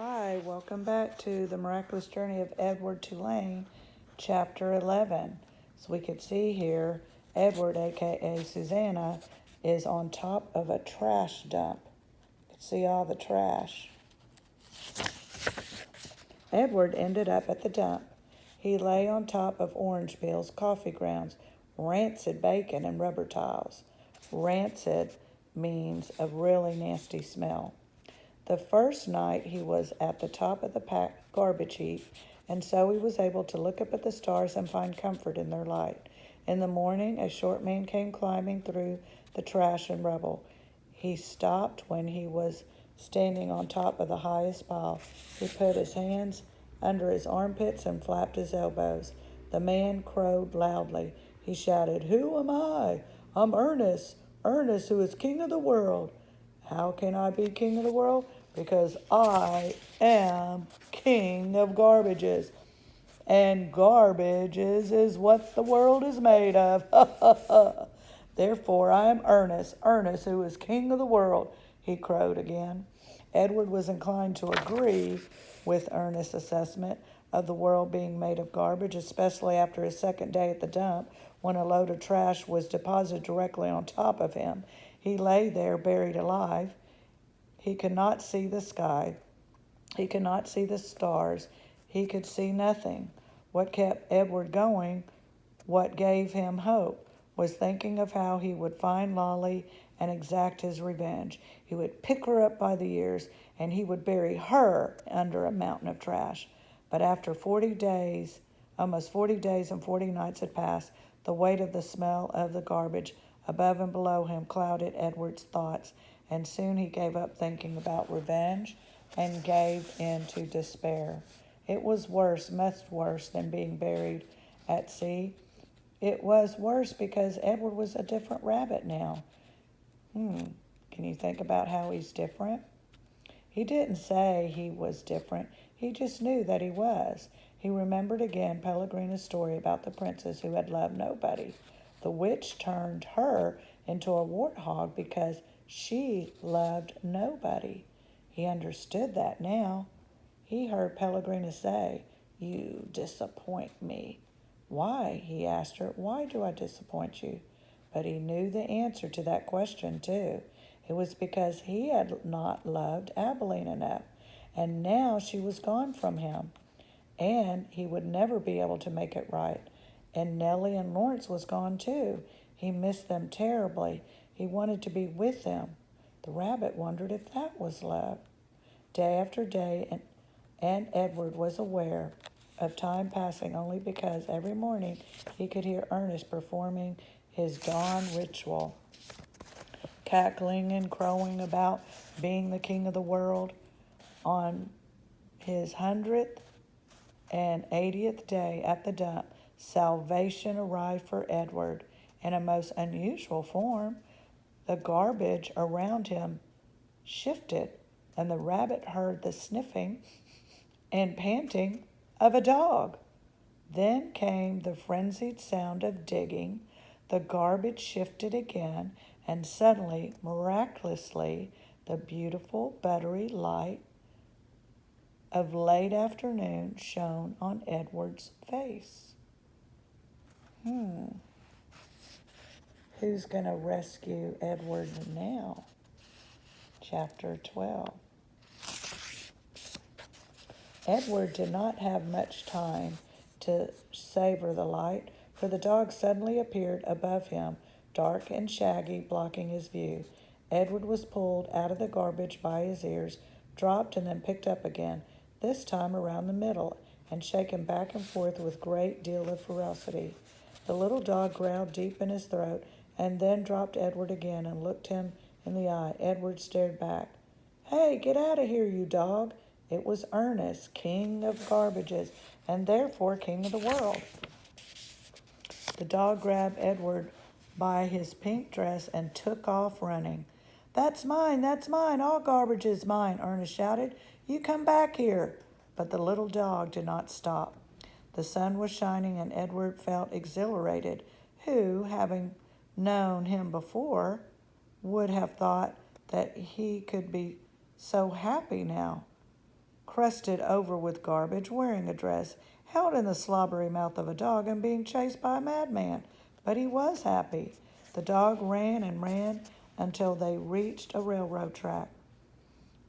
Hi, welcome back to the Miraculous Journey of Edward Tulane, Chapter 11. So we could see here, Edward, aka Susanna, is on top of a trash dump. You can see all the trash. Edward ended up at the dump. He lay on top of orange peels, coffee grounds, rancid bacon, and rubber tiles. Rancid means a really nasty smell. The first night he was at the top of the garbage heap, and so he was able to look up at the stars and find comfort in their light. In the morning, a short man came climbing through the trash and rubble. He stopped when he was standing on top of the highest pile. He put his hands under his armpits and flapped his elbows. The man crowed loudly. He shouted, "Who am I? I'm Ernest, Ernest, who is king of the world." "How can I be king of the world?" "Because I am king of garbages. And garbages is what the world is made of. Therefore I am Ernest, Ernest, who is king of the world," he crowed again. Edward was inclined to agree with Ernest's assessment of the world being made of garbage, especially after his second day at the dump, when a load of trash was deposited directly on top of him. He lay there buried alive. He could not see the sky. He could not see the stars. He could see nothing. What kept Edward going, what gave him hope, was thinking of how he would find Lolli and exact his revenge. He would pick her up by the ears, and he would bury her under a mountain of trash. But after 40 days, almost 40 days and 40 nights had passed, the weight of the smell of the garbage above and below him clouded Edward's thoughts, and soon he gave up thinking about revenge and gave in to despair. It was worse, much worse, than being buried at sea. It was worse because Edward was a different rabbit now. Can you think about how he's different? He didn't say he was different. He just knew that he was. He remembered again Pellegrina's story about the princess who had loved nobody. The witch turned her into a warthog because she loved nobody. He understood that now. He heard Pellegrina say, "You disappoint me." "Why?" he asked her. "Why do I disappoint you?" But he knew the answer to that question, too. It was because he had not loved Abilene enough, and now she was gone from him, and he would never be able to make it right. And Nellie and Lawrence was gone, too. He missed them terribly. He wanted to be with them. The rabbit wondered if that was love. Day after day, and Edward was aware of time passing only because every morning he could hear Ernest performing his dawn ritual, cackling and crowing about being the king of the world. On his 180th day at the dump, salvation arrived for Edward in a most unusual form. The garbage around him shifted, and the rabbit heard the sniffing and panting of a dog. Then came the frenzied sound of digging. The garbage shifted again, and suddenly, miraculously, the beautiful buttery light of late afternoon shone on Edward's face. Who's going to rescue Edward now? Chapter 12. Edward did not have much time to savor the light, for the dog suddenly appeared above him, dark and shaggy, blocking his view. Edward was pulled out of the garbage by his ears, dropped, and then picked up again, this time around the middle, and shaken back and forth with a great deal of ferocity. The little dog growled deep in his throat, and then dropped Edward again and looked him in the eye. Edward stared back. "Hey, get out of here, you dog." It was Ernest, king of garbages, and therefore king of the world. The dog grabbed Edward by his pink dress and took off running. That's mine, all garbage is mine," Ernest shouted. "You come back here." But the little dog did not stop. The sun was shining, and Edward felt exhilarated. Who, having known him before, would have thought that he could be so happy now? crusted over with garbage, wearing a dress, held in the slobbery mouth of a dog, and being chased by a madman. But he was happy. The dog ran and ran until they reached a railroad track.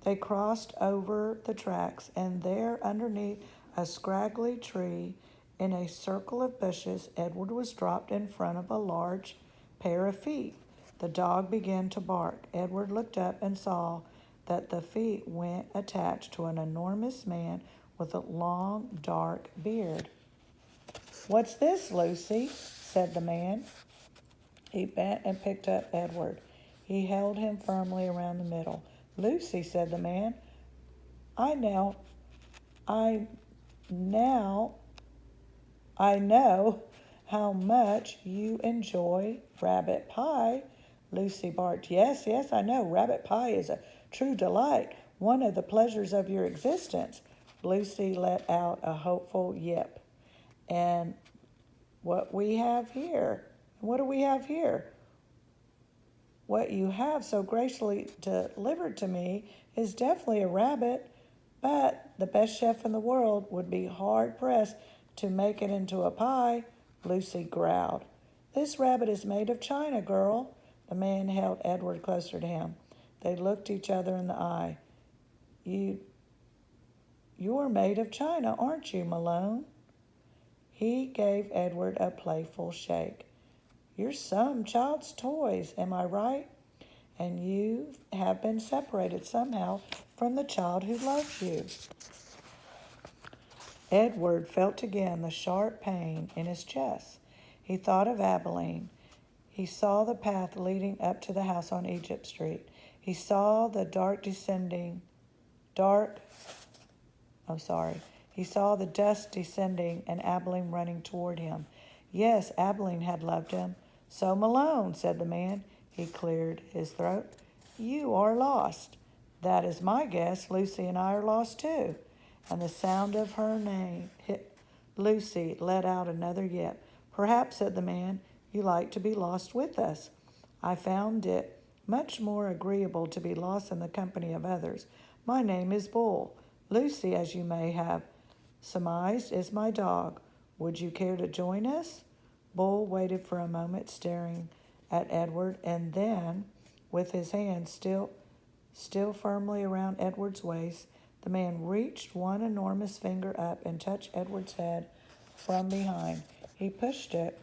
They crossed over the tracks, and there, underneath a scraggly tree, in a circle of bushes, Edward was dropped in front of a large pair of feet. The dog began to bark. Edward looked up and saw that the feet went attached to an enormous man with a long, dark beard. "What's this, Lucy?" said the man. He bent and picked up Edward. He held him firmly around the middle. "Lucy," said the man, I now know how much you enjoy rabbit pie." Lucy barked. Yes, I know. Rabbit pie is a true delight, one of the pleasures of your existence." Lucy let out a hopeful yip. "And what do we have here? What you have so graciously delivered to me is definitely a rabbit, but the best chef in the world would be hard-pressed to make it into a pie," Lucy growled. "This rabbit is made of china, girl." The man held Edward closer to him. They looked each other in the eye. You're made of china, aren't you, Malone?" He gave Edward a playful shake. "You're some child's toys, am I right? And you have been separated somehow from the child who loves you." Edward felt again the sharp pain in his chest. He thought of Abilene. He saw the path leading up to the house on Egypt Street. He saw the He saw the dust descending and Abilene running toward him. Yes, Abilene had loved him. "So Malone," said the man. He cleared his throat. "You are lost." "That is my guess. Lucy and I are lost too." And the sound of her name, Lucy, let out another yip. "Perhaps," said the man, "you like to be lost with us." "I found it much more agreeable to be lost in the company of others. My name is Bull. Lucy, as you may have surmised, is my dog. Would you care to join us?" Bull waited for a moment, staring at Edward, and then, with his hands still firmly around Edward's waist, the man reached one enormous finger up and touched Edward's head from behind. He pushed it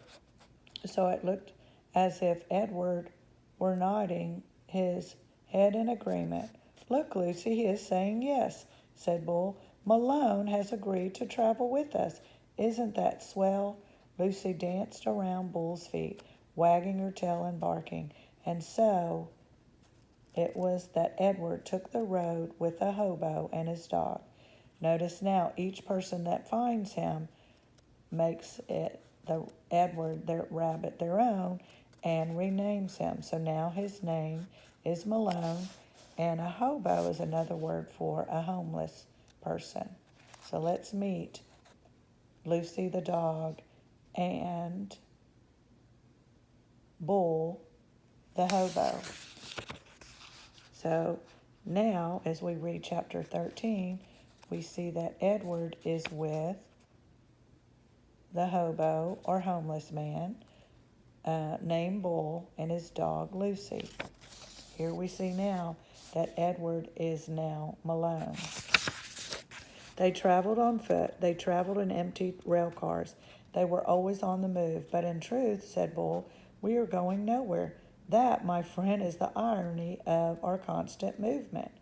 so it looked as if Edward were nodding his head in agreement. "Look, Lucy, he is saying yes," said Bull. "Malone has agreed to travel with us. Isn't that swell?" Lucy danced around Bull's feet, wagging her tail and barking. And so it was that Edward took the road with the hobo and his dog. Notice now, each person that finds him makes Edward, their rabbit, their own, and renames him. So now his name is Malone, and a hobo is another word for a homeless person. So let's meet Lucy the dog and Bull the hobo. So now, as we read chapter 13, we see that Edward is with the hobo or homeless man named Bull and his dog Lucy. Here we see now that Edward is now Malone. They traveled on foot. They traveled in empty rail cars. They were always on the move. "But in truth," said Bull, "we are going nowhere. That, my friend, is the irony of our constant movement."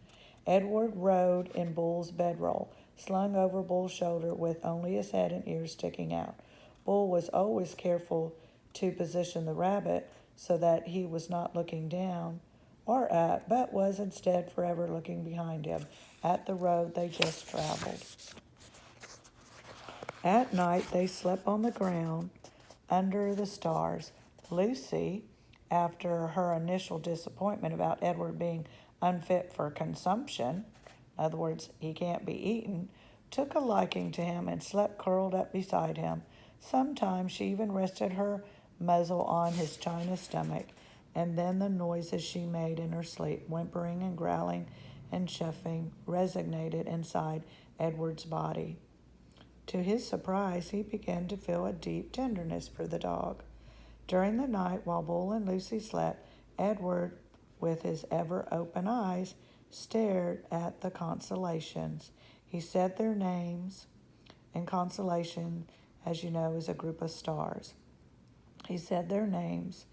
Edward rode in Bull's bedroll, slung over Bull's shoulder with only his head and ears sticking out. Bull was always careful to position the rabbit so that he was not looking down or up, but was instead forever looking behind him at the road they just traveled. At night they slept on the ground under the stars. Lucy, after her initial disappointment about Edward being unfit for consumption, in other words, he can't be eaten, took a liking to him and slept curled up beside him. Sometimes she even rested her muzzle on his china stomach, and then the noises she made in her sleep, whimpering and growling and chuffing, resonated inside Edward's body. To his surprise, he began to feel a deep tenderness for the dog. During the night, while Bull and Lucy slept, Edward, with his ever-open eyes, stared at the constellations. He said their names, and constellation, as you know, is a group of stars. He said their names,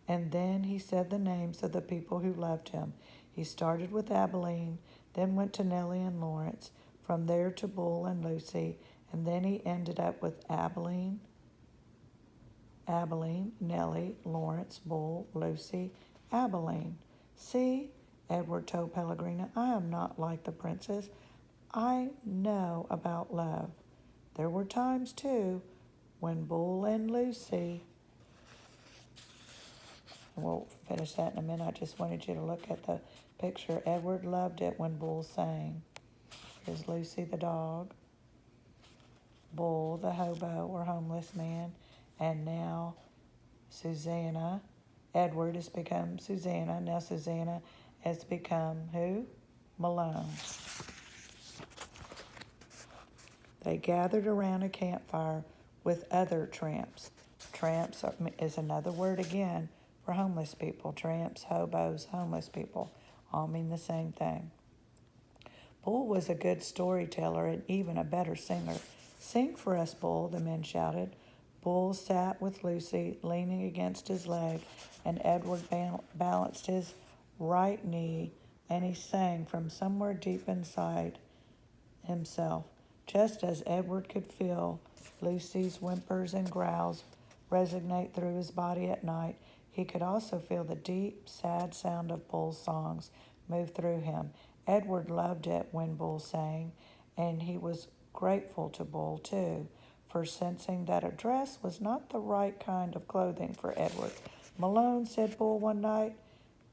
and then he said the names of the people who loved him. He started with Abilene, then went to Nellie and Lawrence, from there to Bull and Lucy, and then he ended up with Abilene, Nellie, Lawrence, Bull, Lucy, Abilene. See, Edward told Pellegrina, I am not like the princess. I know about love. There were times, too, when Bull and Lucy... We'll finish that in a minute. I just wanted you to look at the picture. Edward loved it when Bull sang. Here's Lucy the dog, Bull the hobo or homeless man, and now Susanna. Edward has become Susanna. Now Susanna has become who? Malone. They gathered around a campfire with other tramps. Tramps is another word again for homeless people. Tramps, hobos, homeless people all mean the same thing. Bull was a good storyteller and even a better singer. Sing for us, Bull, the men shouted. Bull sat with Lucy, leaning against his leg, and Edward balanced his right knee, and he sang from somewhere deep inside himself. Just as Edward could feel Lucy's whimpers and growls resonate through his body at night, he could also feel the deep, sad sound of Bull's songs move through him. Edward loved it when Bull sang, and he was grateful to Bull, too, for sensing that a dress was not the right kind of clothing for Edward. Malone, said Bull one night,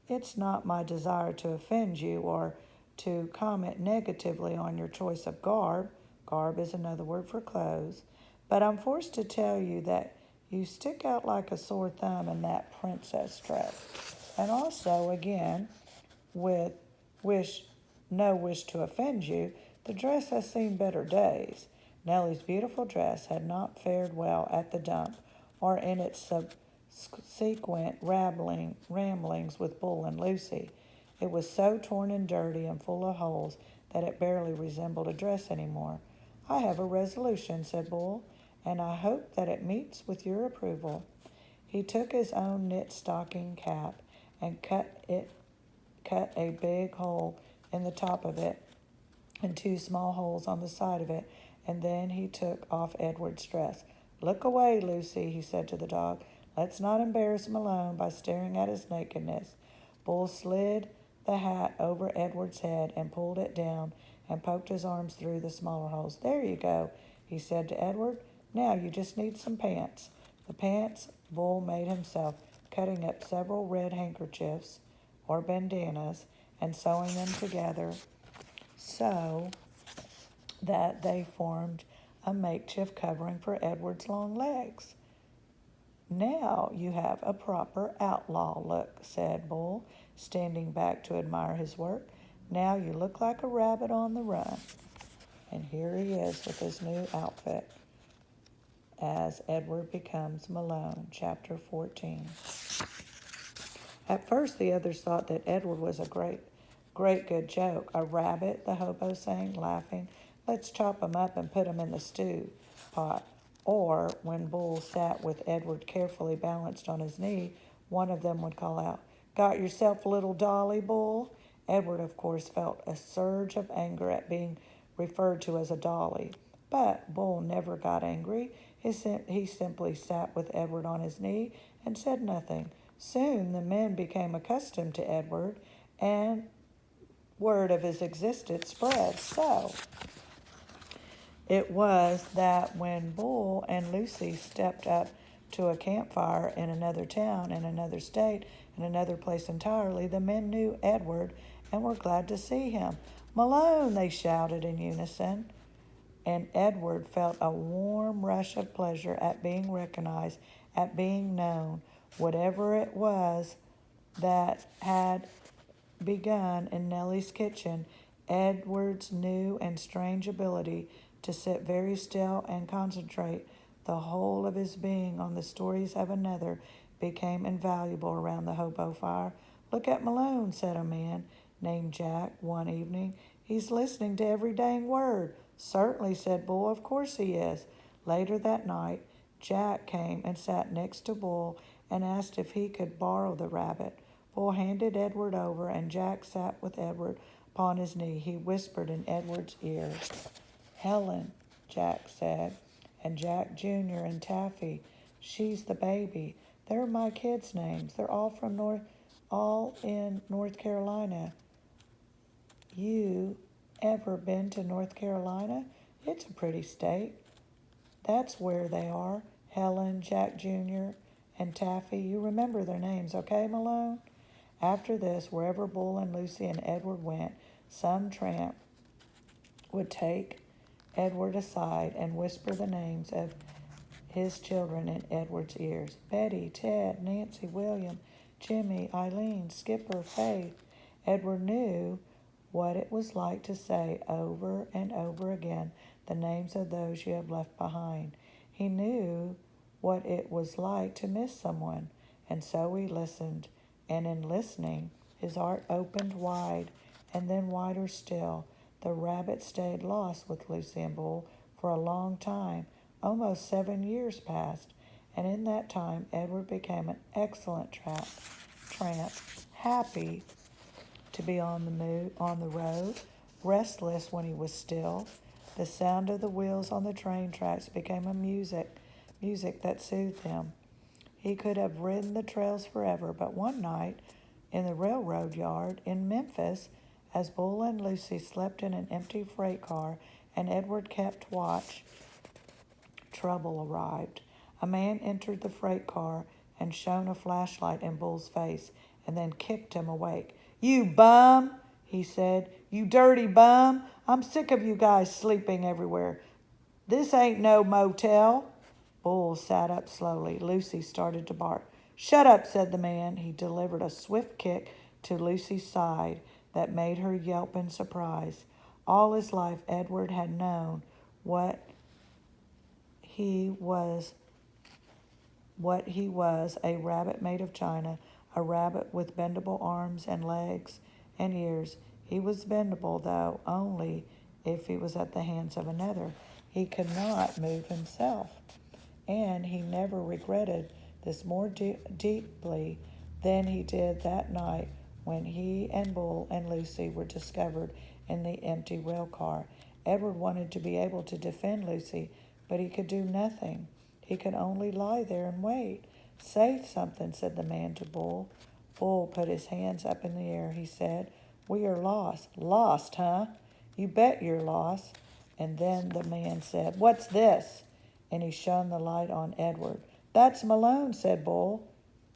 it's not my desire to offend you or to comment negatively on your choice of garb. Garb is another word for clothes. But I'm forced to tell you that you stick out like a sore thumb in that princess dress. And also, again, with no wish to offend you, the dress has seen better days. Nellie's beautiful dress had not fared well at the dump or in its subsequent ramblings with Bull and Lucy. It was so torn and dirty and full of holes that it barely resembled a dress anymore. I have a resolution, said Bull, and I hope that it meets with your approval. He took his own knit stocking cap and cut a big hole in the top of it and two small holes on the side of it, and then he took off Edward's dress. Look away, Lucy, he said to the dog. Let's not embarrass Malone by staring at his nakedness. Bull slid the hat over Edward's head and pulled it down and poked his arms through the smaller holes. There you go, he said to Edward. Now you just need some pants. The pants Bull made himself, cutting up several red handkerchiefs or bandanas and sewing them together so that they formed a makeshift covering for Edward's long legs. Now you have a proper outlaw look, said Bull, standing back to admire his work. Now you look like a rabbit on the run. And here he is with his new outfit as Edward becomes Malone, chapter 14. At first, the others thought that Edward was a great good joke. A rabbit, the hobo sang, laughing. Let's chop him up and put him in the stew pot. Or, when Bull sat with Edward carefully balanced on his knee, one of them would call out, Got yourself a little dolly, Bull? Edward, of course, felt a surge of anger at being referred to as a dolly. But Bull never got angry. He simply sat with Edward on his knee and said nothing. Soon the men became accustomed to Edward, and word of his existence spread. So it was that when Bull and Lucy stepped up to a campfire in another town, in another state, in another place entirely, the men knew Edward and were glad to see him. Malone, they shouted in unison. And Edward felt a warm rush of pleasure at being recognized, at being known, whatever it was that had begun in Nellie's kitchen. Edward's new and strange ability to sit very still and concentrate the whole of his being on the stories of another became invaluable around the hobo fire. "Look at Malone," said a man named Jack one evening. "He's listening to every dang word." "Certainly," said Bull. "Of course he is." Later that night, Jack came and sat next to Bull and asked if he could borrow the rabbit. Bull handed Edward over, and Jack sat with Edward upon his knee. He whispered in Edward's ear. "Helen," Jack said, "and Jack Jr. and Taffy. She's the baby. They're my kids' names. They're all in North Carolina. You ever been to North Carolina? It's a pretty state." "That's where they are. Helen, Jack Jr., and Taffy. You remember their names, okay, Malone?" After this, wherever Bull and Lucy and Edward went, some tramp would take Edward aside and whisper the names of his children in Edward's ears. Betty, Ted, Nancy, William, Jimmy, Eileen, Skipper, Faith. Edward knew what it was like to say over and over again the names of those you have left behind. He knew what it was like to miss someone, and so he listened. And in listening, his heart opened wide, and then wider still. The rabbit stayed lost with Lucy and Bull for a long time. Almost 7 years passed, and in that time Edward became an excellent tramp, happy to be on the road, restless when he was still. The sound of the wheels on the train tracks became a music that soothed him. He could have ridden the trails forever, but one night in the railroad yard in Memphis, as Bull and Lucy slept in an empty freight car and Edward kept watch, trouble arrived. A man entered the freight car and shone a flashlight in Bull's face and then kicked him awake. "You bum," he said. "You dirty bum. I'm sick of you guys sleeping everywhere. This ain't no motel." Bull sat up slowly. Lucy started to bark. "Shut up," said the man. He delivered a swift kick to Lucy's side that made her yelp in surprise. All his life, Edward had known what he was, a rabbit made of china, a rabbit with bendable arms and legs and ears. He was bendable, though, only if he was at the hands of another. He could not move himself, and he never regretted this more deeply than he did that night when he and Bull and Lucy were discovered in the empty rail car. Edward wanted to be able to defend Lucy, but he could do nothing. He could only lie there and wait. "Say something," said the man to Bull. Bull put his hands up in the air. He said, "We are lost." "Lost, huh? You bet you're lost." And then the man said, "What's this?" And he shone the light on Edward. "That's Malone," said Bull.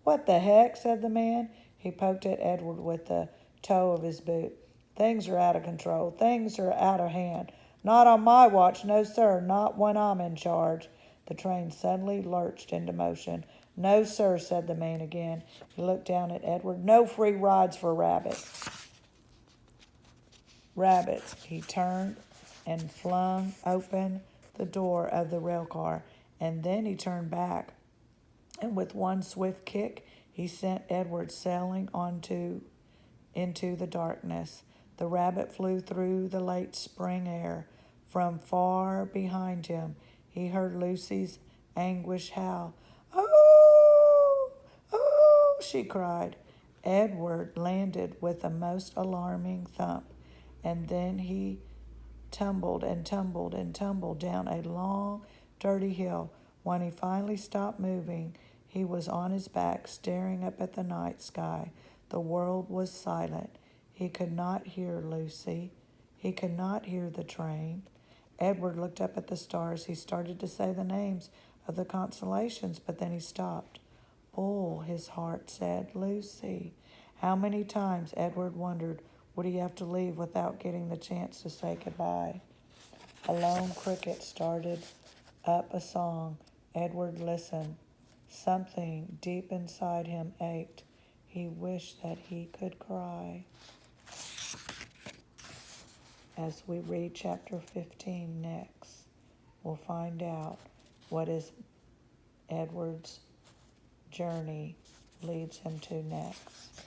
"What the heck?" said the man. He poked at Edward with the toe of his boot. "Things are out of control. Things are out of hand. Not on my watch, no sir, not when I'm in charge." The train suddenly lurched into motion. "No, sir," said the man again. He looked down at Edward. "No free rides for rabbits." Rabbits. He turned and flung open the door of the rail car, and then he turned back, and with one swift kick, he sent Edward sailing into the darkness. The rabbit flew through the late spring air. From far behind him, he heard Lucy's anguished howl. "Oh, oh," she cried. Edward landed with a most alarming thump, and then he tumbled and tumbled and tumbled down a long, dirty hill. When he finally stopped moving, he was on his back, staring up at the night sky. The world was silent. He could not hear Lucy. He could not hear the train. Edward looked up at the stars. He started to say the names of the constellations, but then he stopped. "Bull," his heart said. "Lucy." How many times, Edward wondered, would he have to leave without getting the chance to say goodbye? A lone cricket started up a song. Edward listened. Something deep inside him ached. He wished that he could cry. as we read chapter 15 next, we'll find out what is Edward's journey leads him to next.